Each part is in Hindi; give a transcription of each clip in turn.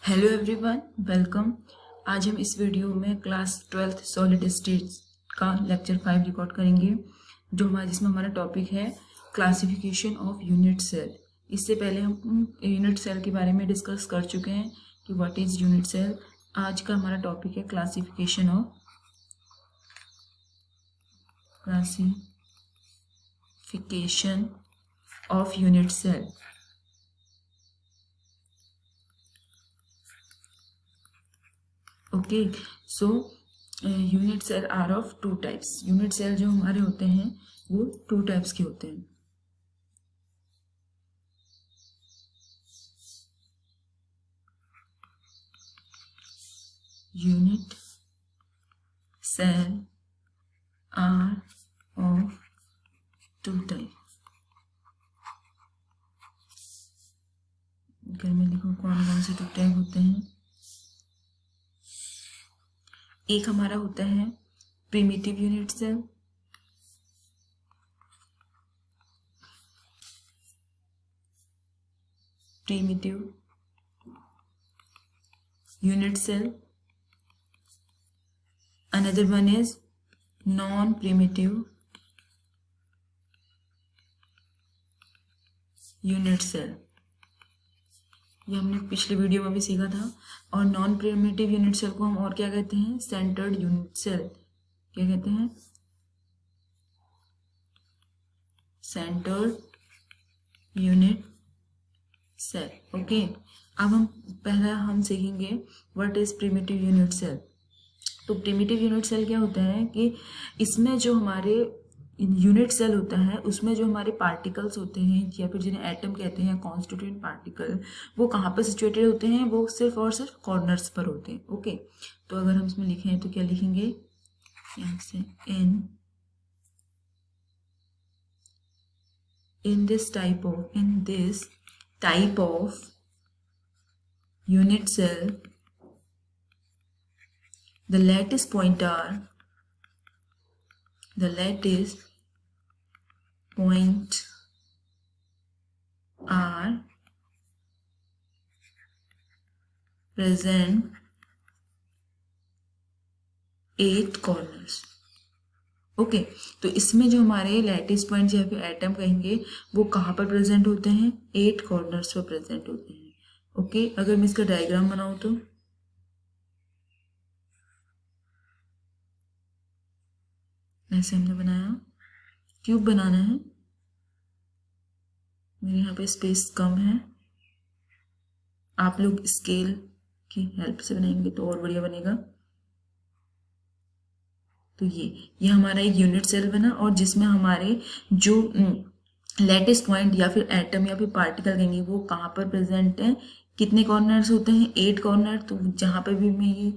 Hello everyone, welcome. आज हम इस वीडियो में क्लास 12th सॉलिड स्टेट्स का लेक्चर 5 रिकॉर्ड करेंगे, जिसमें हमारा टॉपिक है क्लासिफिकेशन ऑफ यूनिट सेल। इससे पहले हम यूनिट सेल के बारे में डिस्कस कर चुके हैं कि व्हाट इज यूनिट सेल। आज का हमारा टॉपिक है classification of unit cell. Okay, so unit cell are of two types. Unit cell जो हमारे होते हैं वो टू टाइप्स के होते हैं। Unit cell are of two type. घर में लिखो कौन कौन से टू टाइप होते हैं। एक हमारा होता है primitive unit cell, primitive unit cell. Another one is non primitive unit cell. ये हमने पिछले वीडियो में भी सीखा था। और नॉन प्रिमिटिव यूनिट सेल को हम और क्या कहते हैं? Centred unit cell. क्या कहते हैं? Centred unit cell. ओके, अब हम सीखेंगे what is primitive unit cell. तो प्रिमिटिव यूनिट सेल क्या होता है कि इसमें जो हमारे यूनिट सेल होता है उसमें जो हमारे पार्टिकल्स होते हैं या फिर जिन्हें एटम कहते हैं या कॉन्स्टिट्यूएंट पार्टिकल, वो कहाँ पर सिचुएटेड होते हैं? वो सिर्फ और सिर्फ कॉर्नर्स पर होते हैं। ओके, तो अगर हम इसमें लिखें तो क्या लिखेंगे? यहाँ से in this type of unit cell, the lattice point are present 8 corners। Okay, तो इसमें जो हमारे लैटिस पॉइंट या फिर एटम कहेंगे वो कहाँ पर प्रेजेंट होते हैं? 8 कॉर्नर्स पर प्रेजेंट होते हैं। ओके, अगर मैं इसका डायग्राम बनाऊं तो ऐसे हमने बनाया। क्यूब बनाना है, मेरे यहाँ पे स्पेस कम है, आप लोग स्केल की हेल्प से बनाएंगे तो और बढ़िया बनेगा। तो ये हमारा एक यूनिट सेल बना और जिसमें हमारे जो लैटिस पॉइंट या फिर एटम या फिर पार्टिकल कहेंगे वो कहाँ पर प्रेजेंट है? कितने कॉर्नर्स होते हैं? 8 कॉर्नर। तो जहाँ पर भी मैं ये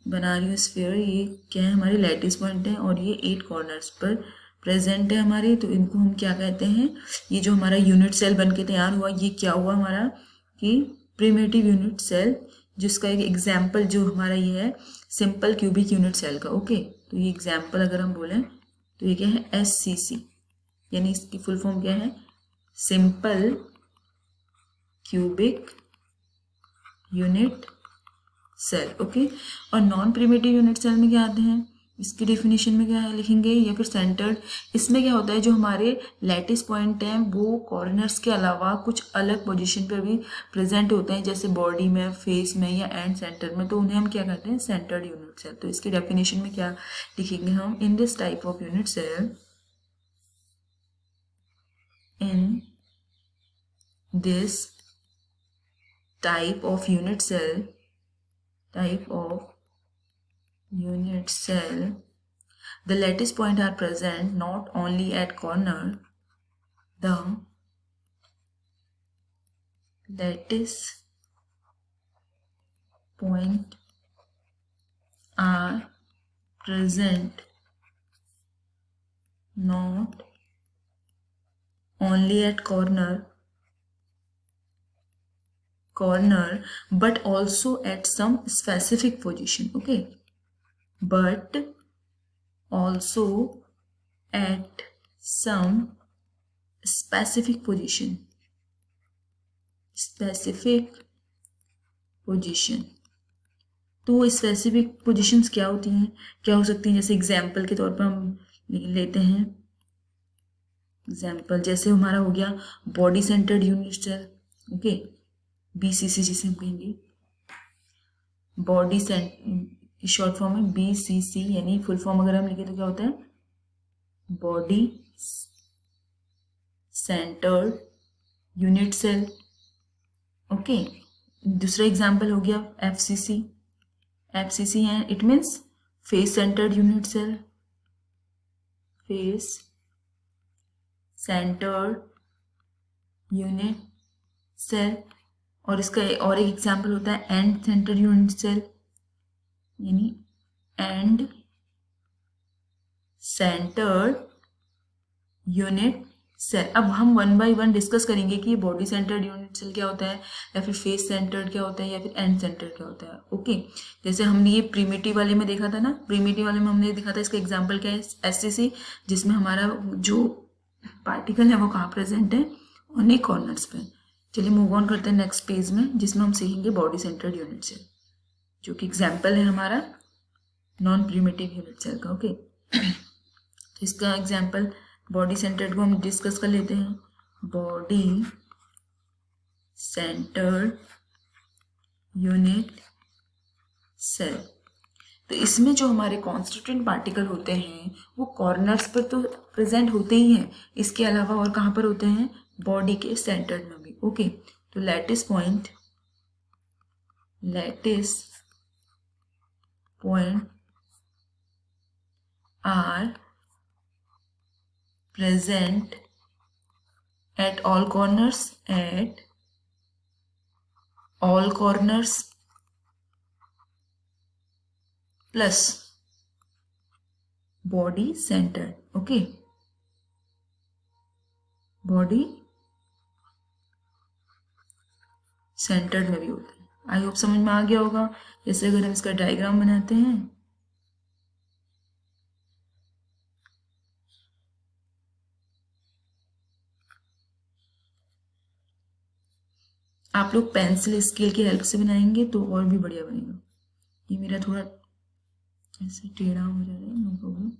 बना रही हूँ स्फीयर, ये क्या है? हमारे लैटिस पॉइंट है और ये 8 कॉर्नर्स पर प्रेजेंट है हमारे। तो इनको हम क्या कहते हैं? ये जो हमारा यूनिट सेल बन के तैयार हुआ, ये क्या हुआ हमारा कि प्रिमिटिव यूनिट सेल, जिसका एक एग्जाम्पल जो हमारा ये है सिंपल क्यूबिक यूनिट सेल का। ओके, तो ये एग्जाम्पल अगर हम बोलें तो ये क्या है? SCC, यानी इसकी फुल फॉर्म क्या है? Simple cubic unit cell. Okay, और नॉन प्रिमिटिव यूनिट सेल में क्या आते हैं? इसकी डेफिनेशन में क्या है लिखेंगे? या फिर सेंटर्ड। इसमें क्या होता है? जो हमारे लैटिस पॉइंट हैं वो कॉर्नर्स के अलावा कुछ अलग पोजीशन पर भी प्रेजेंट होते हैं, जैसे बॉडी में, फेस में या एंड सेंटर में। तो उन्हें हम क्या कहते हैं? Centred unit cell. तो इसकी डेफिनेशन में क्या लिखेंगे हम? In this type of unit cell, in this type of unit cell, the lattice point are present not only at corner, the lattice point are present not only at corner but also at some specific position. Okay, but also at some specific position, specific position. तो वो स्पेसिफिक पोजीशंस क्या होती हैं, क्या हो सकती हैं? जैसे एग्जाम्पल के तौर पर हम लेते हैं एग्जाम्पल, जैसे हमारा हो गया body centred unit cell, okay, BCC जिसे हम कहेंगे, बॉडी सेंट शॉर्ट फॉर्म है बीसीसी, यानी फुल फॉर्म अगर हम लिखे तो क्या होता है? Body centred unit cell, okay. दूसरा एग्जाम्पल हो गया एफसीसी, एफसीसी है, it means face centred unit cell, face centred unit cell. और इसका और एक एग्जाम्पल होता है एंड सेंटर्ड यूनिट सेल, यानी एंड सेंटर्ड यूनिट सेल। अब हम वन बाय वन डिस्कस करेंगे कि ये बॉडी सेंटर्ड यूनिट सेल क्या होता है, या फिर फेस सेंटर्ड क्या होता है, या फिर एंड सेंटर्ड क्या होता है, ओके। जैसे हमने ये प्रीमिटिव वाले में देखा था ना, प्रीमिटिव वाले में हमने देखा था, इसका एग्जांपल क्या है? एससीसी, जिसमें हमारा जो पार्टिकल है वो कहाँ प्रेजेंट है? ऑन ए कॉर्नर्स पे। चलिए मूव ऑन करते हैं नेक्स्ट पेज में, जिसमें हम सीखेंगे बॉडी सेंटर्ड यूनिट सेल, जो कि एग्जाम्पल है हमारा नॉन प्रीमिटिव यूनिट सेल का, ओके। तो इसका एग्जाम्पल बॉडी सेंटर्ड को हम डिस्कस कर लेते हैं। बॉडी सेंटर्ड यूनिट सेल, तो इसमें जो हमारे कॉन्स्टिट्यूएंट पार्टिकल होते हैं वो कॉर्नर्स पर तो प्रेजेंट होते ही हैं, इसके अलावा और कहाँ पर होते हैं? बॉडी के सेंटर्ड में भी, ओके। तो lattice point are present at all corners plus body centered, okay, body centered में भी होता है। आई होप समझ में आ गया होगा। जैसे अगर हम इसका डायग्राम बनाते हैं, आप लोग पेंसिल स्केल की हेल्प से बनाएंगे तो और भी बढ़िया बनेगा। ये मेरा थोड़ा ऐसे टेढ़ा हो जा रहा है, नो प्रॉब्लम,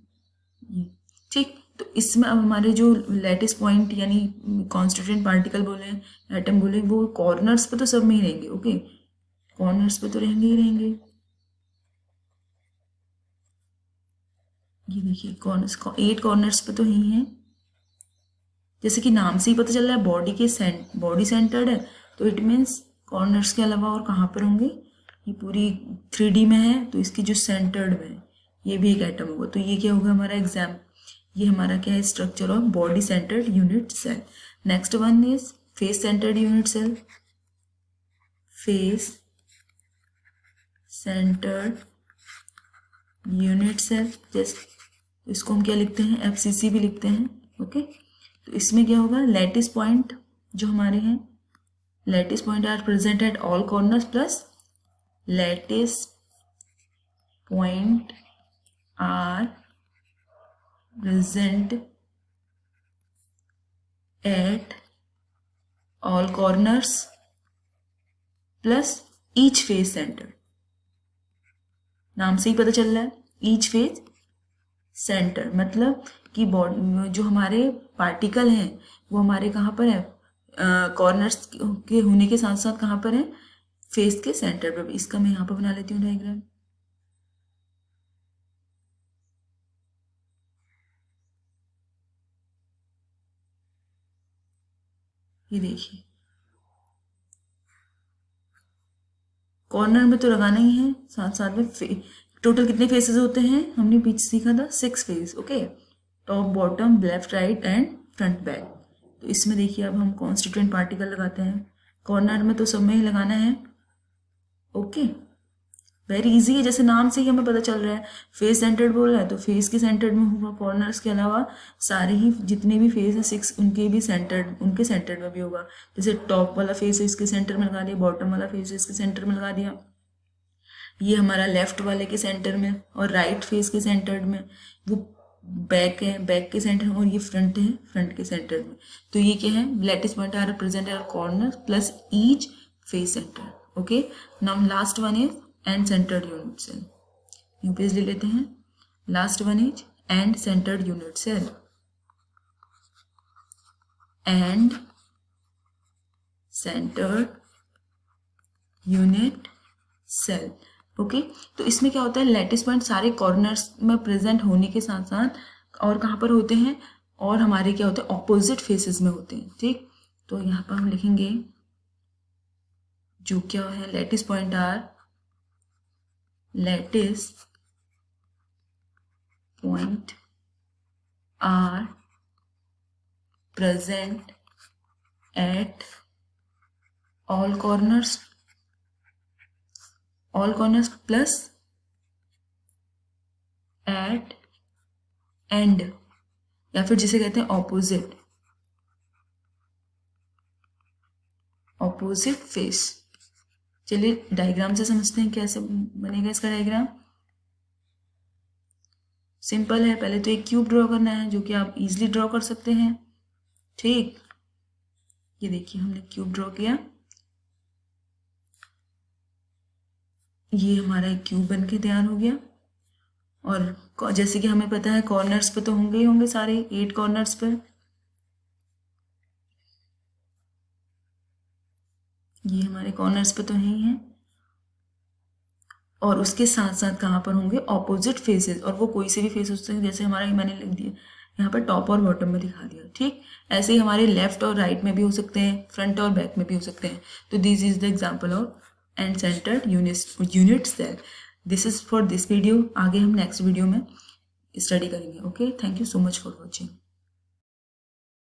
ये ठीक। तो इसमें अब हमारे जो लैटिस पॉइंट यानी कॉन्स्टिट्यूएंट पार्टिकल बोले, एटम बोले, वो कॉर्नर्स पे तो सब में ही रहेंगे, ओके, कॉर्नर्स पे तो रहेंगे ही रहेंगे। ये देखिए कॉर्नर्स, 8 कॉर्नर्स पे तो ही हैं, जैसे कि नाम से ही पता चल रहा है बॉडी सेंटर्ड है, तो इट मीन्स कॉर्नर्स के अलावा और कहाँ पर होंगे? ये पूरी 3D में है, तो इसकी जो सेंटर्ड में है ये भी एक एटम होगा। तो ये क्या होगा हमारा एग्जाम, ये हमारा क्या है? Structure of body centred unit cell. Next one is face centred unit cell, face centred unit cell, जैसे इसको हम क्या लिखते हैं? एफसीसी भी लिखते हैं, ओके। तो इसमें क्या होगा? लैटिस पॉइंट जो हमारे हैं, lattice point are present at all corners plus lattice point are present at all corners plus each face centre. नाम से ही पता चल रहा है ईच फेस सेंटर, मतलब कि बॉडी जो हमारे पार्टिकल हैं वो हमारे कहाँ पर है? कॉर्नर्स के होने के साथ साथ कहाँ पर है? फेस के सेंटर पर भी। इसका मैं यहाँ पर बना लेती हूँ डायग्राम। ये देखिए कॉर्नर में तो लगाना ही है, साथ साथ में टोटल कितने फेसेस होते हैं? हमने पीछे सीखा था 6 face, okay, top bottom left right and front back. तो इसमें देखिए अब हम कॉन्स्टिट्यूएंट पार्टिकल लगाते हैं, कॉर्नर में तो सब में ही लगाना है, ओके। वेरी इजी है, जैसे नाम से ही हमें पता चल रहा है फेस सेंटर्ड बोल रहा है तो फेस के सेंटर्ड में होगा, कॉर्नर्स के अलावा सारे ही जितने भी फेस हैं 6 उनके भी सेंटर्ड, उनके सेंटर्ड में भी होगा। जैसे टॉप वाला फेस है इसके सेंटर में लगा दिया, बॉटम वाला फेस है इसके सेंटर में लगा दिया, ये हमारा लेफ्ट वाले के सेंटर में, और राइट फेस के सेंटर्ड में वो बैक है, बैक के सेंटर में, और ये फ्रंट है, फ्रंट के सेंटर में। तो ये क्या है? Lattice point are present at corner plus each face centre, okay, now last one is end centred unit cell. New page ले लेते हैं। Last one is end centred unit cell. End centred unit cell. Okay, तो इसमें क्या होता है, लैटिस पॉइंट सारे कॉर्नर्स में प्रेजेंट होने के साथ साथ और कहाँ पर होते हैं, और हमारे क्या होते हैं, ऑपोजिट फेसेस में होते हैं। ठीक, तो यहाँ पर हम लिखेंगे जो क्या है, lattice point are, lattice point are present at all corners plus at end, या फिर जिसे कहते हैं ऑपोजिट फेस। चलिए डायग्राम से समझते हैं कैसे बनेगा इसका डायग्राम। सिंपल है, पहले तो एक क्यूब ड्रॉ करना है जो कि आप इजीली ड्रॉ कर सकते हैं। ठीक, ये देखिए हमने क्यूब ड्रॉ किया, ये हमारा एक क्यूब बन के तैयार हो गया। और जैसे कि हमें पता है कॉर्नर्स पे तो होंगे ही होंगे सारे 8 कॉर्नर्स पर, ये हमारे कॉर्नर्स पे तो है ही हैं, और उसके साथ साथ कहाँ पर होंगे, ऑपोजिट फेसेस, और वो कोई से भी फेस हो सकते हैं, जैसे हमारा मैंने लिख दिया यहाँ पर टॉप और बॉटम में दिखा दिया। ठीक, ऐसे ही हमारे लेफ्ट और राइट में भी हो सकते हैं, फ्रंट और बैक में भी हो सकते हैं। तो this is the example of end centred unit cell. This is for this video. आगे हम नेक्स्ट वीडियो में स्टडी करेंगे। Okay, thank you so much for watching.